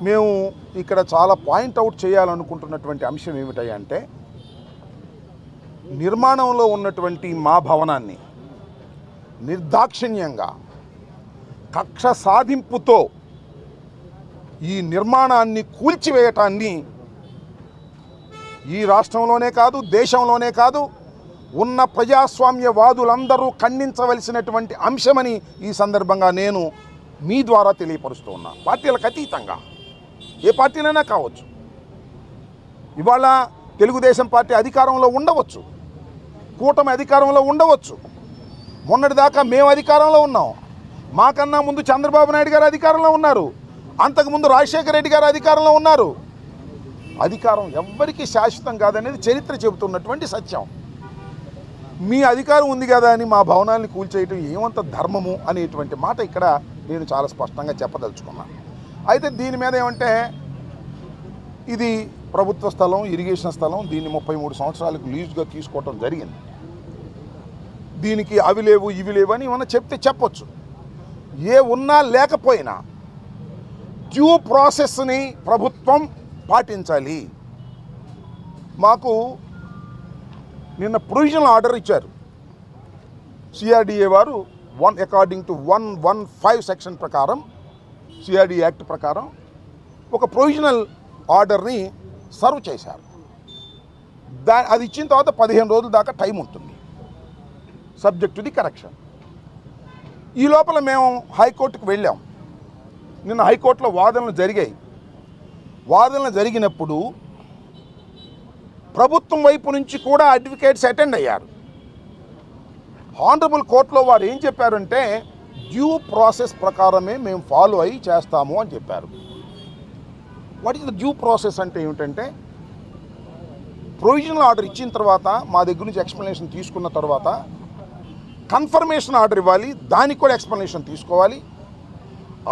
మేము ఇక్కడ చాలా పాయింట్అవుట్ చేయాలనుకుంటున్నటువంటి అంశం ఏమిటంటే నిర్మాణంలో ఉన్నటువంటి మా భవనాన్ని నిర్దాక్షిణ్యంగా కక్ష సాధింపుతో ఈ నిర్మాణాన్ని కూల్చివేయటాన్ని ఈ రాష్ట్రంలోనే కాదు దేశంలోనే కాదు ఉన్న ప్రజాస్వామ్యవాదులందరూ ఖండించవలసినటువంటి అంశమని ఈ సందర్భంగా నేను మీ ద్వారా తెలియపరుస్తూ ఉన్నా. పార్టీలకు అతీతంగా ఏ పార్టీలైనా కావచ్చు. ఇవాళ తెలుగుదేశం పార్టీ అధికారంలో ఉండవచ్చు, కూటమి అధికారంలో ఉండవచ్చు. మొన్నటిదాకా మేము అధికారంలో ఉన్నాం. మాకన్నా ముందు చంద్రబాబు నాయుడు గారు అధికారంలో ఉన్నారు, అంతకుముందు రాజశేఖర రెడ్డి గారు అధికారంలో ఉన్నారు. అధికారం ఎవ్వరికీ శాశ్వతం కాదనేది చరిత్ర చెబుతున్నటువంటి సత్యం. మీ అధికారం ఉంది కదా అని మా భవనాన్ని కూల్చేయటం ఏమంత ధర్మము అనేటువంటి మాట ఇక్కడ నేను చాలా స్పష్టంగా చెప్పదలుచుకున్నాను. అయితే దీని మీద ఏమంటే ఇది ప్రభుత్వ స్థలం, ఇరిగేషన్ స్థలం. దీన్ని 33 సంవత్సరాలకు లీజుగా తీసుకోవటం జరిగింది. దీనికి అవి లేవు ఇవి లేవు అని ఏమన్నా చెప్తే చెప్పొచ్చు. ఏ ఉన్నా లేకపోయినా డ్యూ ప్రాసెస్ని ప్రభుత్వం పాటించాలి. మాకు నిన్న ప్రొవిజనల్ ఆర్డర్ ఇచ్చారు సిఆర్డిఏ వారు. అకార్డింగ్ టు 115 సెక్షన్ ప్రకారం, సిఆర్డిఏ యాక్ట్ ప్రకారం ఒక ప్రొవిజనల్ ఆర్డర్ని సర్వ్ చేశారు. అది ఇచ్చిన తర్వాత 15 రోజుల దాకా టైం ఉంటుంది, సబ్జెక్ట్ టు ది కరెక్షన్. ఈ లోపల మేము హైకోర్టుకు వెళ్ళాం. నిన్న హైకోర్టులో వాదనలు జరిగాయి. వాదనలు జరిగినప్పుడు ప్రభుత్వం వైపు నుంచి కూడా అడ్వకేట్స్ అటెండ్ అయ్యారు. హానరబుల్ కోర్టులో వారు ఏం చెప్పారంటే డ్యూ ప్రాసెస్ ప్రకారమే మేము ఫాలో అయ్యి చేస్తాము అని చెప్పారు. What is the due process అంటే ఏమిటంటే ప్రొవిజనల్ ఆర్డర్ ఇచ్చిన తర్వాత మా దగ్గర నుంచి ఎక్స్ప్లెనేషన్ తీసుకున్న తర్వాత కన్ఫర్మేషన్ ఆర్డర్ ఇవ్వాలి, దానికి కూడా ఎక్స్ప్లెనేషన్ తీసుకోవాలి.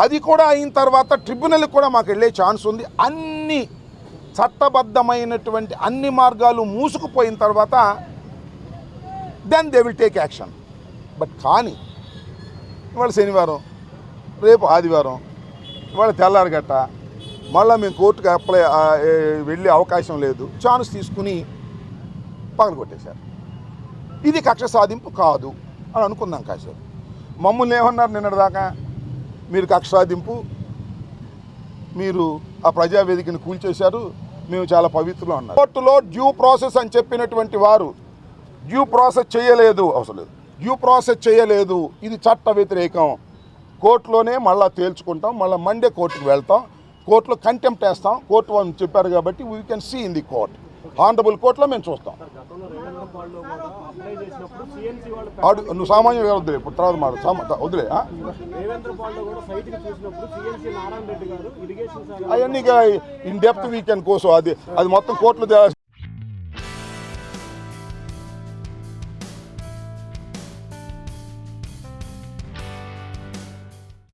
అది కూడా అయిన తర్వాత ట్రిబ్యునల్కి కూడా మాకు వెళ్ళే ఛాన్స్ ఉంది. అన్ని చట్టబద్ధమైనటువంటి అన్ని మార్గాలు మూసుకుపోయిన తర్వాత then they will take action. But కానీ ఇవాళ శనివారం, రేపు ఆదివారం, ఇవాళ తెల్లారగట్ట మళ్ళీ మేము కోర్టుకు వెళ్ళే అవకాశం లేదు. ఛాన్స్ తీసుకుని పగలగొట్టేశారు. ఇది కక్ష సాధింపు కాదు అని అనుకుందాం. కాసేపు మమ్మల్ని ఏమన్నారు నిన్నటిదాకా, మీరు కక్ష సాధింపు, మీరు ఆ ప్రజావేదికను కూల్చేశారు, మేము చాలా పవిత్రులు అన్నారు. కోర్టులో డ్యూ ప్రాసెస్ అని చెప్పినటువంటి వారు డ్యూ ప్రాసెస్ చేయలేదు, అవసరం లేదు, డ్యూ ప్రాసెస్ చేయలేదు, ఇది చట్ట వ్యతిరేకం, కోర్టులోనే మళ్ళీ తేల్చుకుంటాం, మళ్ళీ మండే కోర్టుకు వెళ్తాం, కోర్టులో కంటెంప్ట్ వేస్తాం, కోర్టు అని చెప్పారు కాబట్టి we can see in the court. Honourable కోర్టులో మేము చూస్తాం. నువ్వు సామాన్యుడు వద్దులే, ఇప్పుడు తర్వాత మాట వదిలే. అవన్నీ in depth we can course, అది మొత్తం కోర్టులో